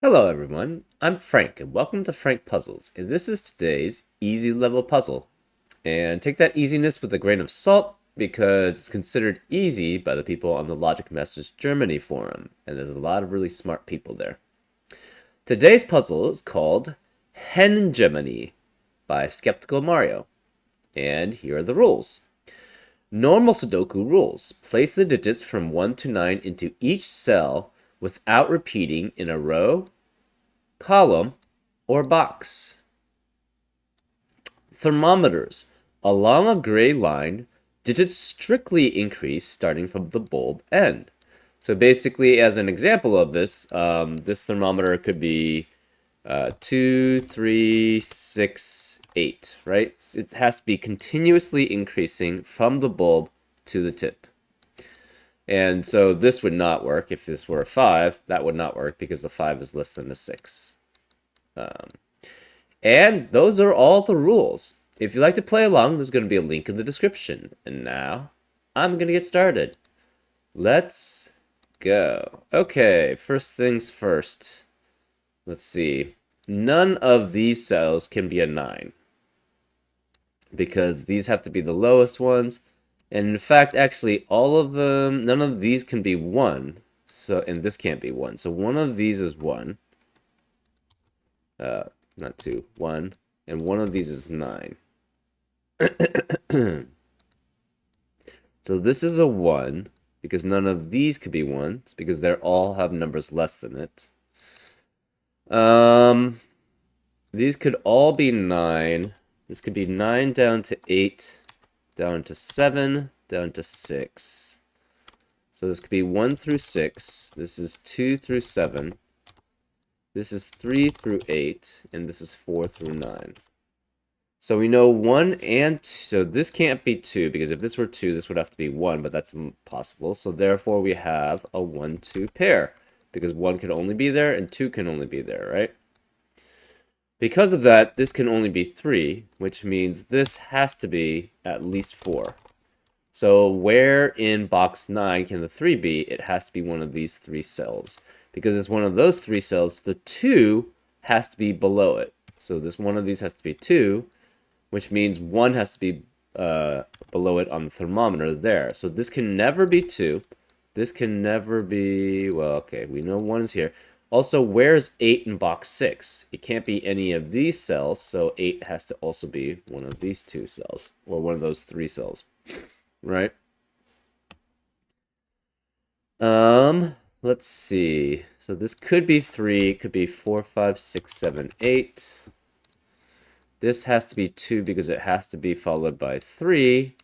Hello everyone, I'm Frank and welcome to Frank Puzzles, and this is today's easy level puzzle. And take that easiness with a grain of salt because it's considered easy by the people on the Logic Masters Germany forum, and there's a lot of really smart people there. Today's puzzle is called Hengemony by Skeptical Mario, and here are the rules. Normal Sudoku rules. Place the digits from 1 to 9 into each cell without repeating in a row, column, or box. Thermometers. Along a gray line, digits strictly increase starting from the bulb end. So basically, as an example of this, this thermometer could be 2, 3, 6, 8, right? It has to be continuously increasing from the bulb to the tip. And so this would not work. If this were a 5, that would not work because the 5 is less than a 6. And those are all the rules. If you'd like to play along, there's going to be a link in the description. And now, I'm going to get started. Let's go. Okay, first things first. Let's see. None of these cells can be a 9. Because these have to be the lowest ones. And in fact, actually, all of them, none of these can be 1. So, and this can't be 1. So one of these is 1. Not 2, 1. And one of these is 9. So this is a 1, because none of these could be 1s, because they all have numbers less than it. These could all be 9. This could be 9 down to 8, down to 7, down to 6. So this could be 1 through 6. This is 2 through 7. This is 3 through 8, and this is 4 through 9. So we know 1 and 2, so this can't be 2, because if this were 2, this would have to be 1, but that's impossible. So therefore we have a 1-2 pair, because 1 can only be there and 2 can only be there, right? Because of that, this can only be 3, which means this has to be at least 4. So where in box 9 can the 3 be? It has to be one of these 3 cells. Because it's one of those 3 cells, the 2 has to be below it. So this one of these has to be 2, which means 1 has to be below it on the thermometer there. So this can never be 2. This can never be, well, okay, we know 1 is here. Also, where's 8 in box 6? It can't be any of these cells, so 8 has to also be one of these 2 cells, or one of those 3 cells, right? Let's see. So this could be 3, it could be 4, 5, 6, 7, 8. This has to be 2 because it has to be followed by 3,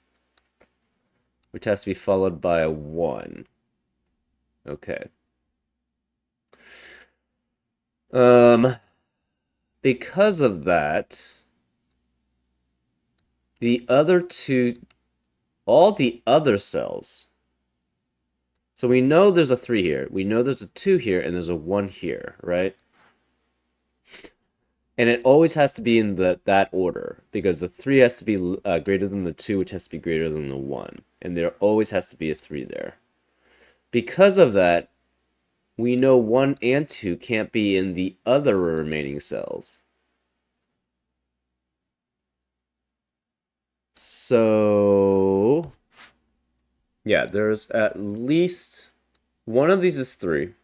which has to be followed by a 1. Okay. Because of that, the other two, all the other cells. So we know there's a 3 here. We know there's a 2 here, and there's a 1 here, right? And it always has to be in that order, because the 3 has to be greater than the 2, which has to be greater than the 1. And there always has to be a 3 there. Because of that, we know 1 and 2 can't be in the other remaining cells. So, yeah, there's at least one of these is 3.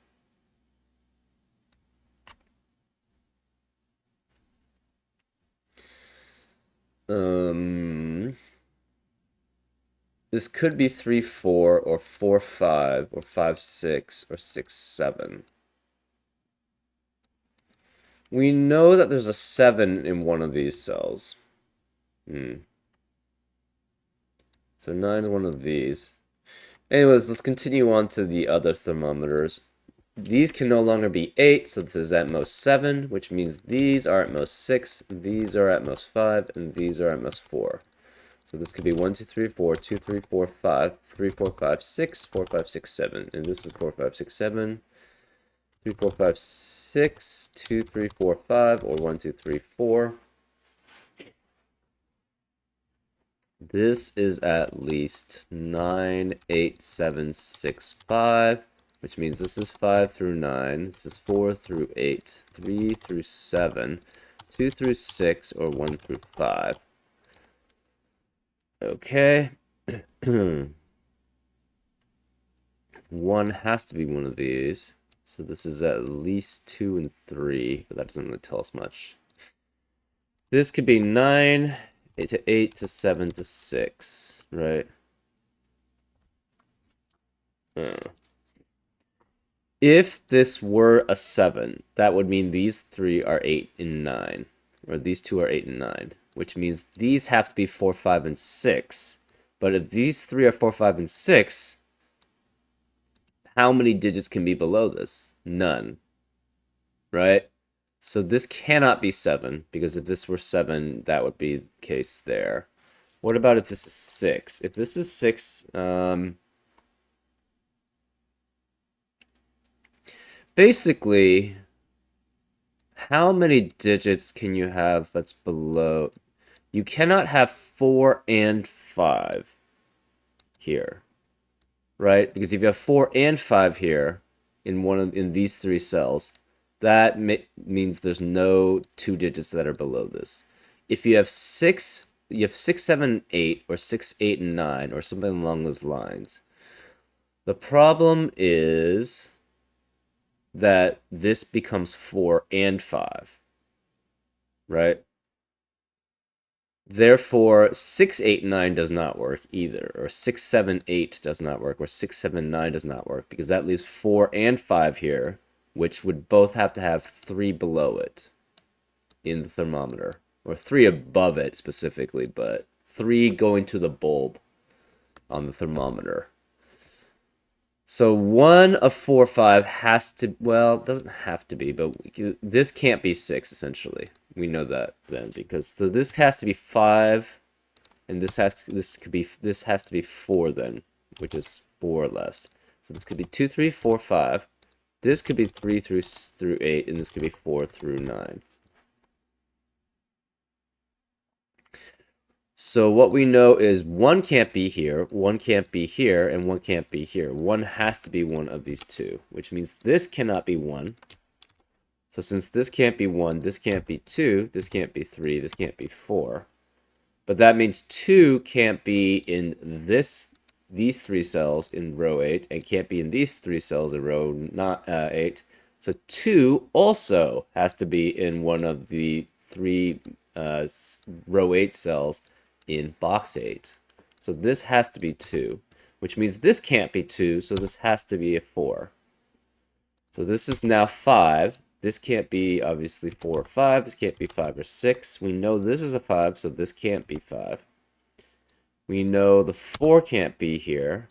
This could be 3, 4, or 4, 5, or 5, 6, or 6, 7. We know that there's a 7 in one of these cells. So 9 is one of these. Anyways, let's continue on to the other thermometers. These can no longer be 8, so this is at most 7, which means these are at most 6, these are at most 5, and these are at most 4. So this could be 1, 2, 3, 4, 2, 3, 4, 5, 3, 4, 5, 6, 4, 5, 6, 7. And this is 4, 5, 6, 7, 3, 4, 5, 6, 2, 3, 4, 5, or 1, 2, 3, 4. This is at least 9, 8, 7, 6, 5, which means this is 5 through 9, this is 4 through 8, 3 through 7, 2 through 6, or 1 through 5. Okay. 1 has to be one of these. So this is at least 2 and 3, but that doesn't really tell us much. This could be 9 to 8 to 7 to 6, right? If this were a 7, that would mean these 3 are 8 and 9. Or these 2 are 8 and 9. Which means these have to be 4, 5, and 6. But if these 3 are 4, 5, and 6, how many digits can be below this? None. Right? So this cannot be 7, because if this were 7, that would be the case there. What about if this is 6? If this is 6, basically, how many digits can you have that's below? You cannot have 4 and 5 here, right? Because if you have 4 and 5 here in these 3 cells, that means there's no 2 digits that are below this. If you have 6, 7, 8, or 6, 8, and 9, or something along those lines. The problem is that this becomes 4 and 5, right? Therefore, 6, 8, 9 does not work either, or 6, 7, 8 does not work, or 6, 7, 9 does not work, because that leaves 4 and 5 here, which would both have to have 3 below it in the thermometer, or 3 above it specifically, but 3 going to the bulb on the thermometer. So 1 of 4, 5 has to, well, it doesn't have to be, but this can't be 6, essentially. We know that then, because so this has to be 5, and this has to be 4 then, which is 4 less. So this could be 2, 3, 4, 5. This could be 3 through 8, and this could be 4 through 9. So what we know is 1 can't be here, 1 can't be here, and 1 can't be here. 1 has to be one of these 2, which means this cannot be 1. So since this can't be 1, this can't be 2, this can't be 3, this can't be 4. But that means 2 can't be in these 3 cells in row 8, and can't be in these 3 cells in row 8. So 2 also has to be in one of the 3 row 8 cells in box 8. So this has to be 2, which means this can't be 2, so this has to be a 4. So this is now 5. This can't be, obviously, 4 or 5. This can't be 5 or 6. We know this is a 5, so this can't be 5. We know the 4 can't be here.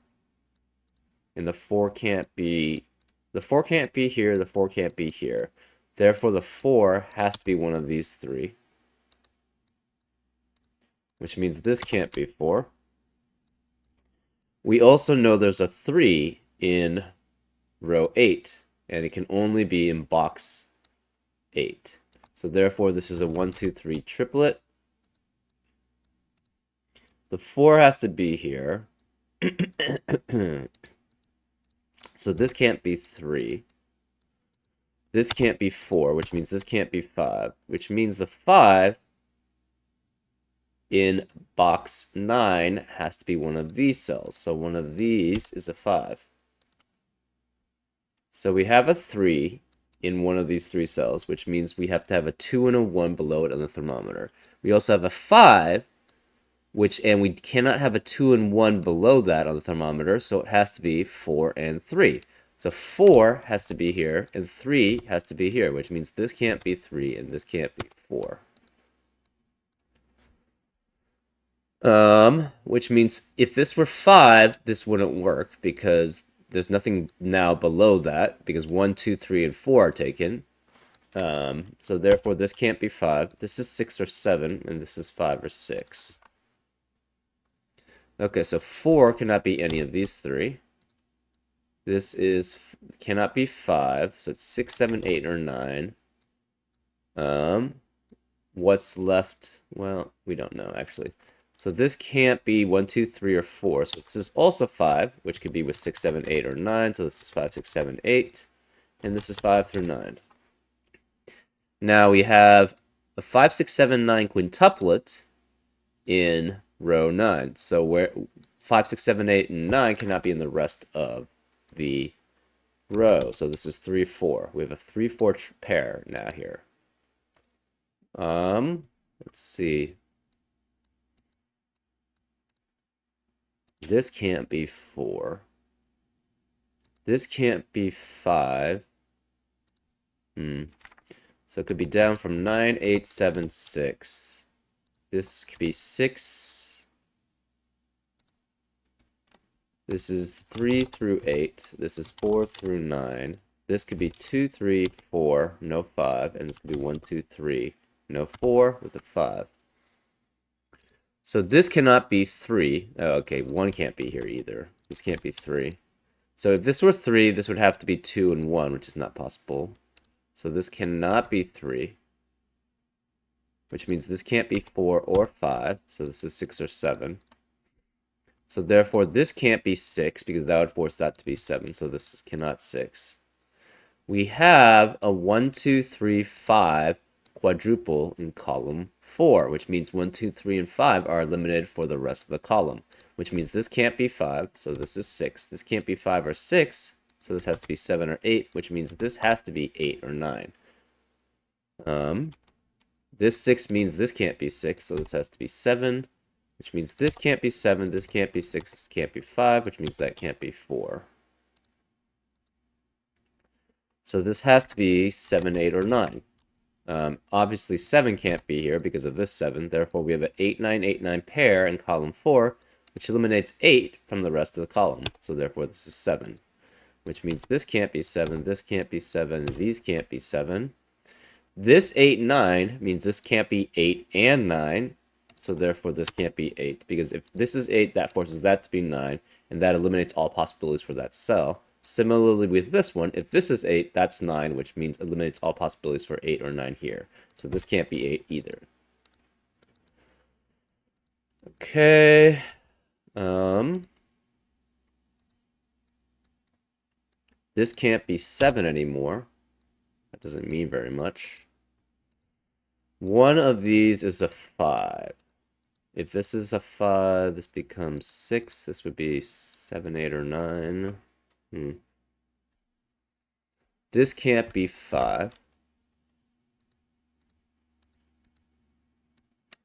And the 4 can't be... The 4 can't be here, the 4 can't be here. Therefore, the 4 has to be one of these 3. Which means this can't be 4. We also know there's a 3 in row 8. And it can only be in box 8. So therefore, this is a 1, 2, 3 triplet. The 4 has to be here. So this can't be 3. This can't be 4, which means this can't be 5. Which means the 5 in box 9 has to be one of these cells. So one of these is a 5. So we have a 3 in one of these 3 cells, which means we have to have a 2 and a 1 below it on the thermometer. We also have a 5, and we cannot have a 2 and 1 below that on the thermometer, so it has to be 4 and 3. So 4 has to be here, and 3 has to be here, which means this can't be 3, and this can't be 4. Which means if this were 5, this wouldn't work, because there's nothing now below that, because 1, 2, 3, and 4 are taken. So therefore, this can't be 5. This is 6 or 7, and this is 5 or 6. Okay, so 4 cannot be any of these 3. This cannot be 5, so it's 6, 7, 8, or 9. What's left? Well, we don't know, actually. So this can't be 1, 2, 3, or 4. So this is also 5, which could be with 6, 7, 8, or 9. So this is 5, 6, 7, 8. And this is 5 through 9. Now we have a 5, 6, 7, 9 quintuplet in row 9. So where 5, 6, 7, 8, and 9 cannot be in the rest of the row. So this is 3, 4. We have a 3, 4 pair now here. Let's see. This can't be 4. This can't be 5. So it could be down from 9, 8, 7, 6. This could be 6. This is 3 through 8. This is 4 through 9. This could be 2, 3, 4, no 5. And this could be 1, 2, 3, no 4 with a 5. So this cannot be 3. Oh, okay, 1 can't be here either. This can't be 3. So if this were 3, this would have to be 2 and 1, which is not possible. So this cannot be 3. Which means this can't be 4 or 5. So this is 6 or 7. So therefore this can't be 6, because that would force that to be 7. So this cannot 6. We have a 1, 2, 3, 5 quadruple in column 4, which means 1, 2, 3, and 5 are eliminated for the rest of the column, which means this can't be 5, so this is 6. This can't be 5 or 6, so this has to be 7 or 8, which means this has to be 8 or 9. This 6 means this can't be 6, so this has to be 7, which means this can't be 7, this can't be 6, this can't be 5, which means that can't be 4. So this has to be 7, 8, or 9. Obviously 7 can't be here because of this 7, therefore we have an 8, 9, 8, 9 pair in column 4, which eliminates 8 from the rest of the column, so therefore this is 7. Which means this can't be 7, this can't be 7, these can't be 7. This 8, 9 means this can't be 8 and 9, so therefore this can't be 8, because if this is 8, that forces that to be 9, and that eliminates all possibilities for that cell. Similarly with this one, if this is 8, that's 9, which means eliminates all possibilities for 8 or 9 here. So this can't be 8 either. Okay. This can't be 7 anymore. That doesn't mean very much. One of these is a 5. If this is a 5, this becomes 6. This would be 7, 8, or 9. This can't be 5.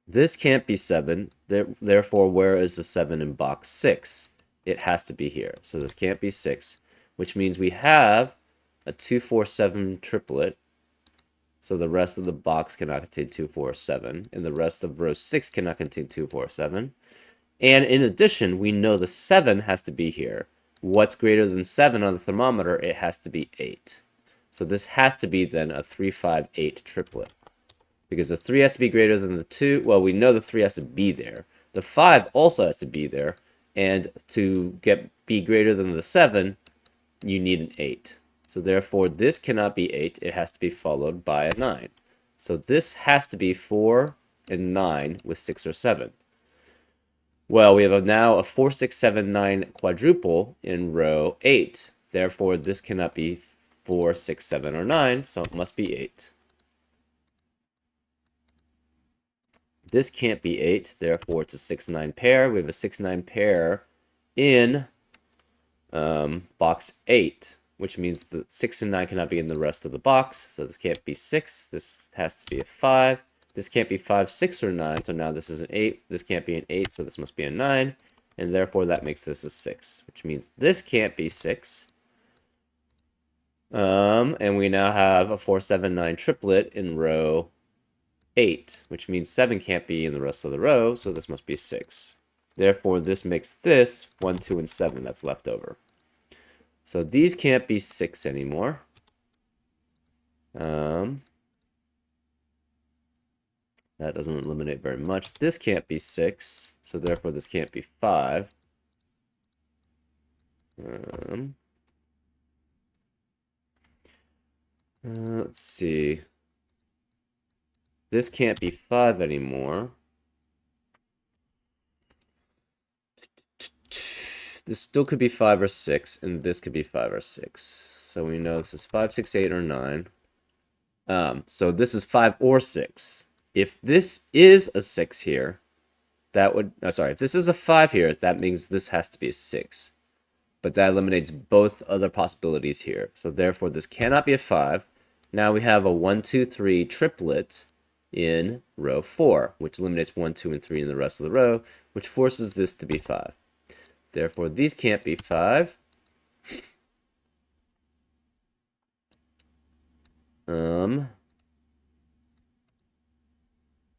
This can't be 7. Therefore, where is the 7 in box 6? It has to be here. So this can't be 6, which means we have a 2, 4, 7 triplet. So the rest of the box cannot contain 2, 4, 7. And the rest of row 6 cannot contain 2, 4, 7. And in addition, we know the 7 has to be here. What's greater than 7 on the thermometer? It has to be 8. So this has to be then a 3, 5, 8 triplet. Because the 3 has to be greater than the 2. Well, we know the 3 has to be there. The 5 also has to be there. And to be greater than the 7, you need an 8. So therefore, this cannot be 8. It has to be followed by a 9. So this has to be 4 and 9 with 6 or 7. Well, we have now a 4, 6, 7, 9 quadruple in row 8. Therefore, this cannot be 4, 6, 7, or 9, so it must be 8. This can't be 8, therefore it's a 6, 9 pair. We have a 6, 9 pair in box 8, which means the 6 and 9 cannot be in the rest of the box. So this can't be 6. This has to be a 5. This can't be 5, 6, or 9. So now this is an 8. This can't be an 8, so this must be a 9. And therefore that makes this a 6, which means this can't be 6. And we now have a 4, 7, 9 triplet in row 8, which means 7 can't be in the rest of the row, so this must be 6. Therefore, this makes this 1, 2, and 7 that's left over. So these can't be 6 anymore. That doesn't eliminate very much. This can't be 6, so therefore this can't be 5. Let's see. This can't be 5 anymore. This still could be 5 or 6, and this could be 5 or 6. So we know this is 5, 6, 8, or 9. So this is 5 or 6. If this is a 6 here, that would... Oh, sorry, if this is a 5 here, that means this has to be a 6. But that eliminates both other possibilities here. So therefore, this cannot be a 5. Now we have a 1, 2, 3 triplet in row 4, which eliminates 1, 2, and 3 in the rest of the row, which forces this to be 5. Therefore, these can't be 5.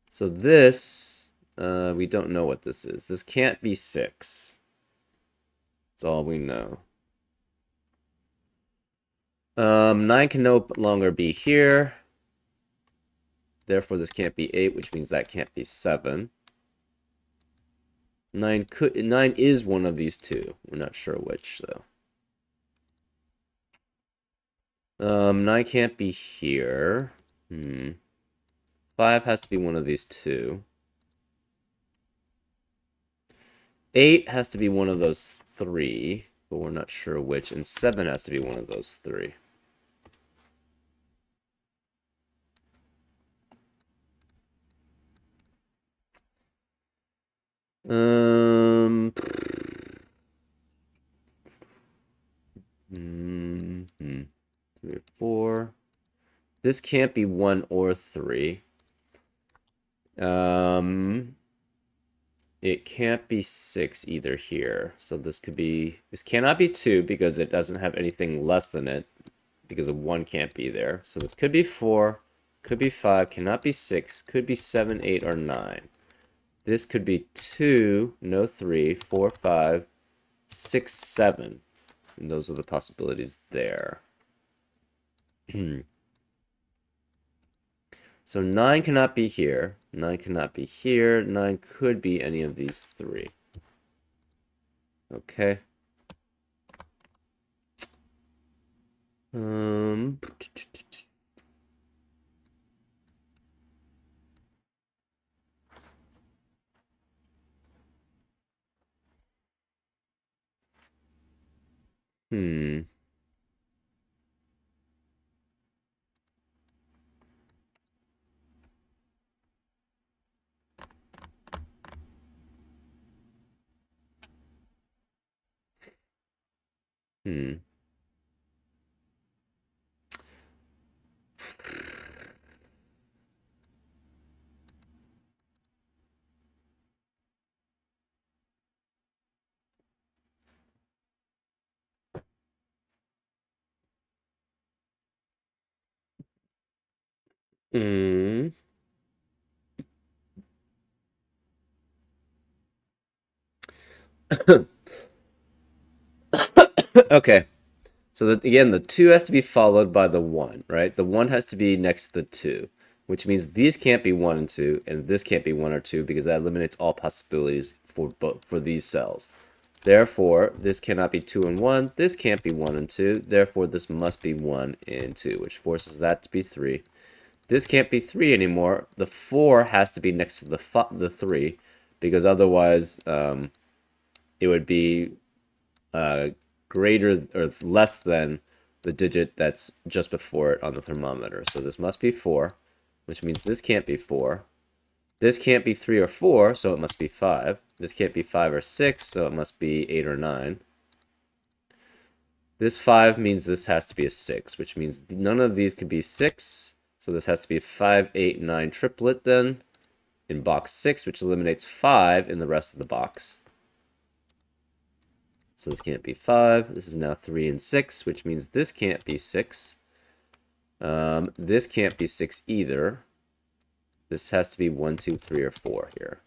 So this, we don't know what this is. This can't be 6. That's all we know. 9 can no longer be here. Therefore, this can't be 8, which means that can't be 7. 9 is one of these two. We're not sure which, though. 9 can't be here. 5 has to be one of these two. 8 has to be one of those 3, but we're not sure which. And 7 has to be one of those 3. Um... 3 or 4. This can't be 1 or 3. It can't be 6 either here. So this cannot be 2 because it doesn't have anything less than it, because a 1 can't be there. So this could be 4, could be 5, cannot be 6, could be 7, 8, or 9. This could be 2, no 3, 4, 5, 6, 7. And those are the possibilities there. So 9 cannot be here. 9 cannot be here. 9 could be any of these 3. Okay. Okay. So again, the 2 has to be followed by the 1, right? The 1 has to be next to the 2, which means these can't be 1 and 2, and this can't be 1 or 2, because that eliminates all possibilities for these cells. Therefore, this cannot be 2 and 1, this can't be 1 and 2, therefore this must be 1 and 2, which forces that to be 3. This can't be 3 anymore. The 4 has to be next to the 3, because otherwise it would be greater or less than the digit that's just before it on the thermometer. So this must be 4, which means this can't be 4. This can't be 3 or 4, so it must be 5. This can't be 5 or 6, so it must be 8 or 9. This 5 means this has to be a 6, which means none of these could be 6. So this has to be a 5, 8, 9 triplet then in box 6, which eliminates 5 in the rest of the box. So this can't be 5. This is now 3 and 6, which means this can't be 6. This can't be 6 either. This has to be 1, 2, 3, or 4 here.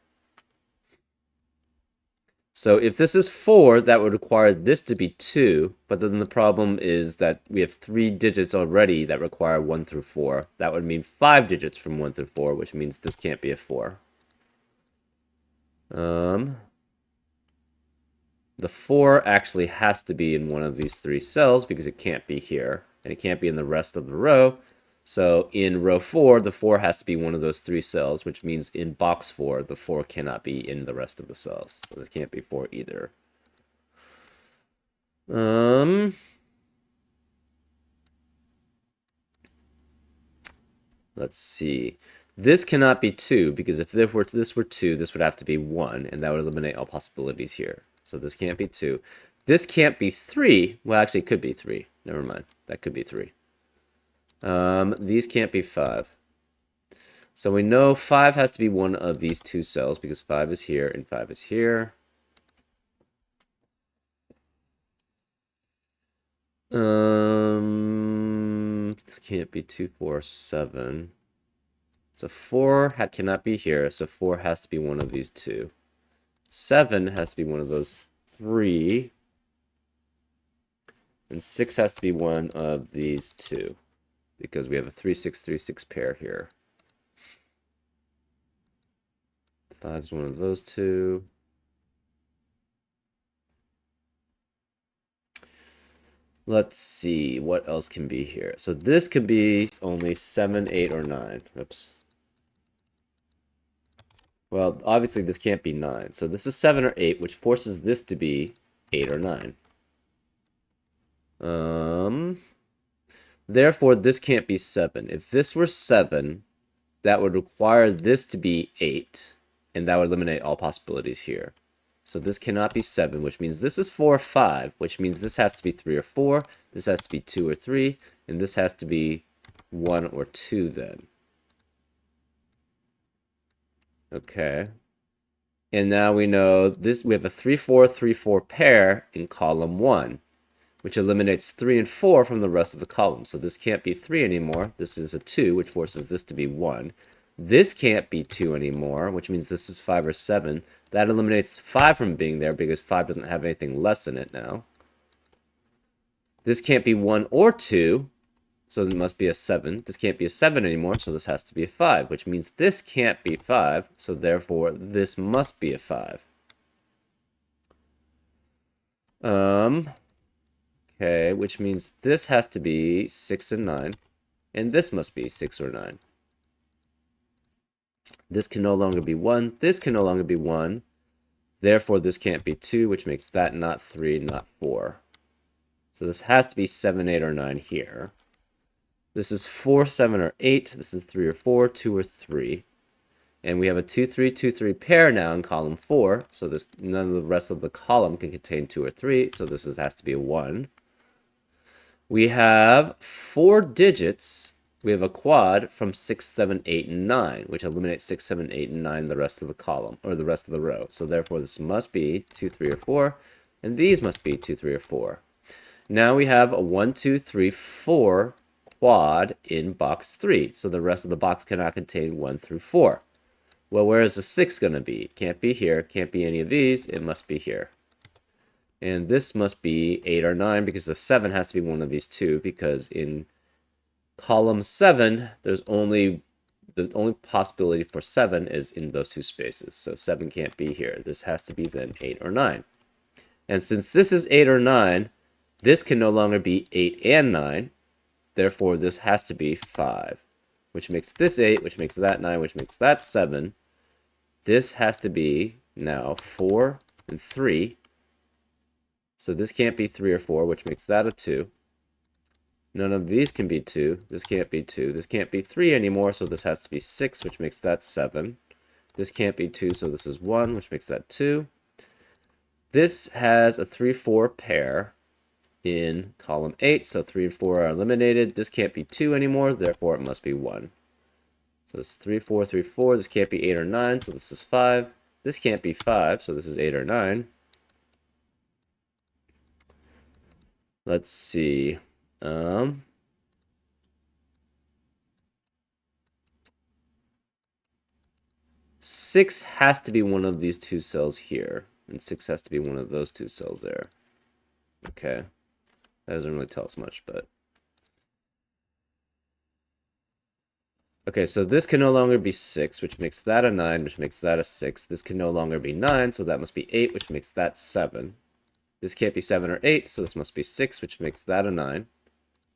So if this is 4, that would require this to be 2, but then the problem is that we have 3 digits already that require 1 through 4. That would mean 5 digits from 1 through 4, which means this can't be a 4. The 4 actually has to be in one of these 3 cells because it can't be here, and it can't be in the rest of the row. So in row 4, the 4 has to be one of those 3 cells, which means in box 4, the 4 cannot be in the rest of the cells. So this can't be 4 either. Let's see. This cannot be 2, because if this were 2, this would have to be 1, and that would eliminate all possibilities here. So this can't be 2. This can't be 3. Well, actually, it could be 3. Never mind. That could be 3. These can't be 5. So we know 5 has to be one of these two cells, because 5 is here and 5 is here. This can't be 2, 4, 7. So 4 cannot be here, so 4 has to be one of these two. 7 has to be one of those 3. And 6 has to be one of these two, because we have a 3, 6, 3, 6 pair here. 5 is one of those two. Let's see, what else can be here? So this could be only 7, 8, or 9. Oops. Well, obviously this can't be 9. So this is 7 or 8, which forces this to be 8 or 9. Therefore, this can't be 7. If this were 7, that would require this to be 8, and that would eliminate all possibilities here. So this cannot be 7, which means this is 4 or 5, which means this has to be 3 or 4, this has to be 2 or 3, and this has to be 1 or 2 then. Okay. And now we know this. We have a 3, 4, 3, 4 pair in column 1, which eliminates 3 and 4 from the rest of the column. So this can't be 3 anymore. This is a 2, which forces this to be 1. This can't be 2 anymore, which means this is 5 or 7. That eliminates 5 from being there because 5 doesn't have anything less in it now. This can't be 1 or 2, so it must be a 7. This can't be a 7 anymore, so this has to be a 5, which means this can't be 5, so therefore this must be a 5. Okay, which means this has to be 6 and 9, and this must be 6 or 9. This can no longer be 1, this can no longer be 1, therefore this can't be 2, which makes that not 3, not 4. So this has to be 7, 8, or 9 here. This is 4, 7, or 8, this is 3 or 4, 2 or 3. And we have a 2, 3, 2, 3 pair now in column 4, so this none of the rest of the column can contain 2 or 3, so this has to be a 1. We have 4 digits. We have a quad from 6, 7, 8, and 9, which eliminates 6, 7, 8, and 9 the rest of the column, or the rest of the row. So therefore, this must be 2, 3, or 4, and these must be 2, 3, or 4. Now we have a 1, 2, 3, 4 quad in box 3, so the rest of the box cannot contain 1 through 4. Well, where is the 6 going to be? It can't be here, can't be any of these, it must be here. And this must be 8 or 9, because the 7 has to be one of these two, because in column 7, the only possibility for 7 is in those two spaces. So 7 can't be here. This has to be then 8 or 9. And since this is 8 or 9, this can no longer be 8 and 9. Therefore, this has to be 5, which makes this 8, which makes that 9, which makes that 7. This has to be now 4 and 3. So this can't be 3 or 4, which makes that a 2. None of these can be 2. This can't be 2. This can't be 3 anymore, so this has to be 6, which makes that 7. This can't be 2, so this is 1, which makes that 2. This has a 3, 4 pair in column 8, so 3 and 4 are eliminated. This can't be 2 anymore, therefore it must be 1. So this is 3, 4, 3, 4. This can't be 8 or 9, so this is 5. This can't be 5, so this is 8 or 9. Let's see. 6 has to be one of these two cells here, and 6 has to be one of those two cells there. Okay. That doesn't really tell us much, but... Okay, so this can no longer be 6, which makes that a 9, which makes that a 6. This can no longer be 9, so that must be 8, which makes that 7. This can't be 7 or 8, so this must be 6, which makes that a 9.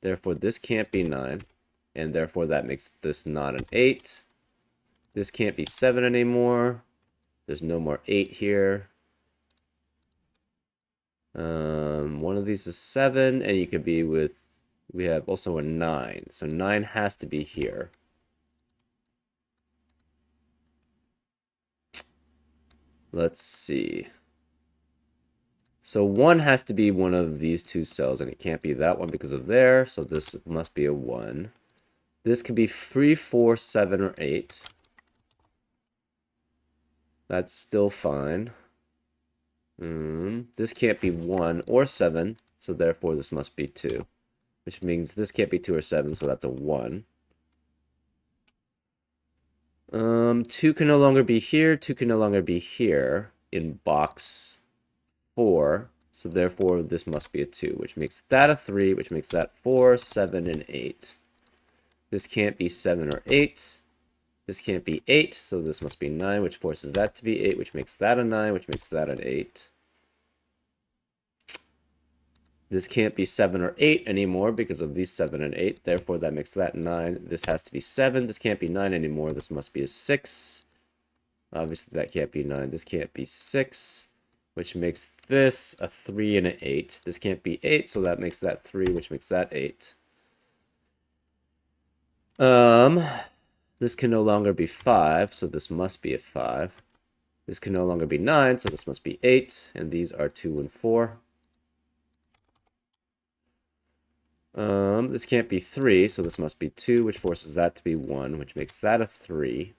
Therefore, this can't be 9, and therefore that makes this not an 8. This can't be 7 anymore. There's no more 8 here. One of these is 7, and you could be with, we have also a 9. So 9 has to be here. Let's see. So 1 has to be one of these two cells, and it can't be that one because of there, so this must be a 1. This could be 3, 4, 7, or 8. That's still fine. This can't be 1 or 7, so therefore this must be 2. Which means this can't be 2 or 7, so that's a 1. 2 can no longer be here, 2 can no longer be here in box 4, so therefore this must be a 2, which makes that a 3, which makes that 4, 7, and 8. This can't be 7 or 8. This can't be 8, so this must be 9, which forces that to be 8, which makes that a 9, which makes that an 8. This can't be 7 or 8 anymore because of these 7 and 8. Therefore, that makes that 9. This has to be 7. This can't be 9 anymore. This must be a 6. Obviously, that can't be 9. This can't be 6, which makes this a 3 and an 8. This can't be 8, so that makes that 3, which makes that 8. This can no longer be 5, so this must be a 5. This can no longer be 9, so this must be 8. And these are 2 and 4. This can't be 3, so this must be 2, which forces that to be 1, which makes that a 3.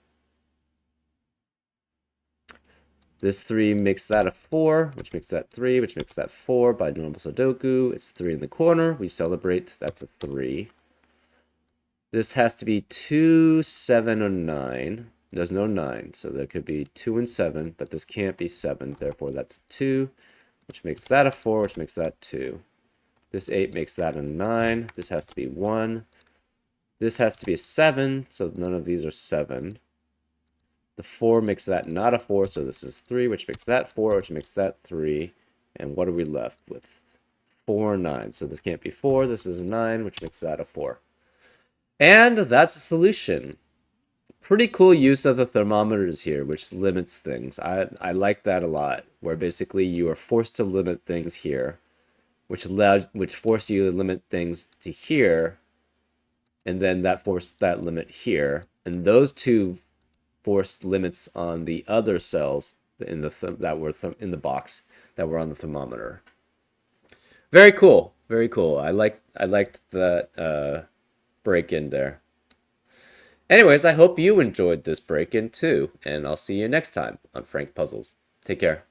This 3 makes that a 4, which makes that 3, which makes that 4 by normal Sudoku. It's 3 in the corner. We celebrate. That's a 3. This has to be 2, 7, or 9. There's no 9, so there could be 2 and 7, but this can't be 7. Therefore, that's a 2, which makes that a 4, which makes that 2. This 8 makes that a 9. This has to be 1. This has to be a 7, so none of these are 7. The 4 makes that not a 4, so this is 3, which makes that 4, which makes that 3. And what are we left with? 4, 9. So this can't be 4. This is a 9, which makes that a 4. And that's a solution. Pretty cool use of the thermometers here, which limits things. I like that a lot, where basically you are forced to limit things here, which forced you to limit things to here, and then that forced that limit here, and those two forced limits on the other cells in the that were in the box that were on the thermometer. Very cool, very cool. I liked that break-in there. Anyways, I hope you enjoyed this break-in too, and I'll see you next time on Frank Puzzles. Take care.